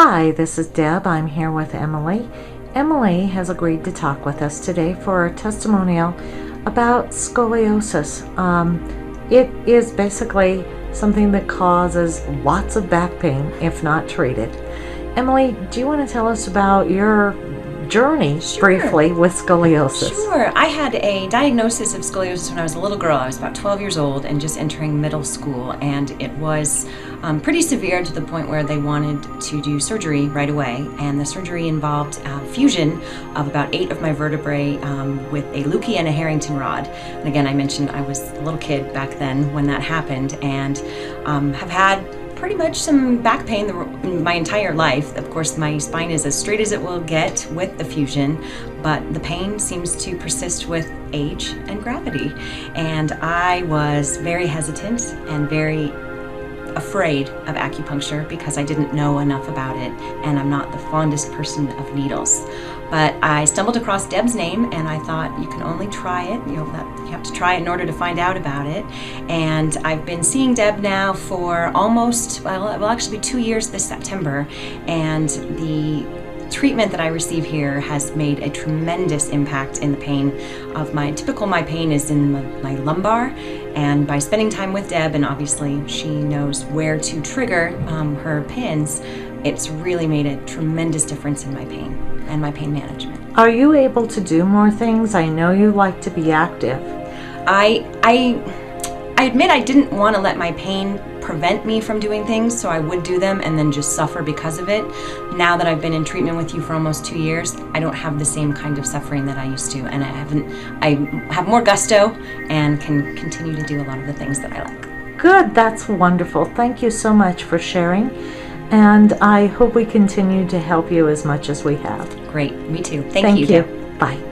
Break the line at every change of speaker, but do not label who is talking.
Hi, this is Deb. I'm here with Emily. Emily has agreed to talk with us today for a testimonial about scoliosis. It is basically something that causes lots of back pain if not treated. Emily, do you want to tell us about your journey briefly with scoliosis?
Sure. I had a diagnosis of scoliosis when I was a little girl. I was about 12 years old and just entering middle school, and it was pretty severe to the point where they wanted to do surgery right away. And the surgery involved fusion of about 8 of my vertebrae with a Lukey and a Harrington rod. And again, I mentioned I was a little kid back then when that happened, and have had pretty much some back pain my entire life. Of course, my spine is as straight as it will get with the fusion, but the pain seems to persist with age and gravity. And I was very hesitant and very afraid of acupuncture because I didn't know enough about it, and I'm not the fondest person of needles. But I stumbled across Deb's name, and I thought, you can only try it. You have to try it in order to find out about it. And I've been seeing Deb now for almost, well, it will actually be 2 years this September. And the treatment that I receive here has made a tremendous impact in the pain of my pain is in my lumbar. And by spending time with Deb, and obviously she knows where to trigger her pins, it's really made a tremendous difference in my pain and my pain management.
Are you able to do more things? I know you like to be active.
I admit I didn't want to let my pain prevent me from doing things, so I would do them and then just suffer because of it. Now that I've been in treatment with you for almost 2 years, I don't have the same kind of suffering that I used to, and I have more gusto and can continue to do a lot of the things that I like.
Good, that's wonderful. Thank you so much for sharing, and I hope we continue to help you as much as we have.
Great, me too. Thank you.
Bye.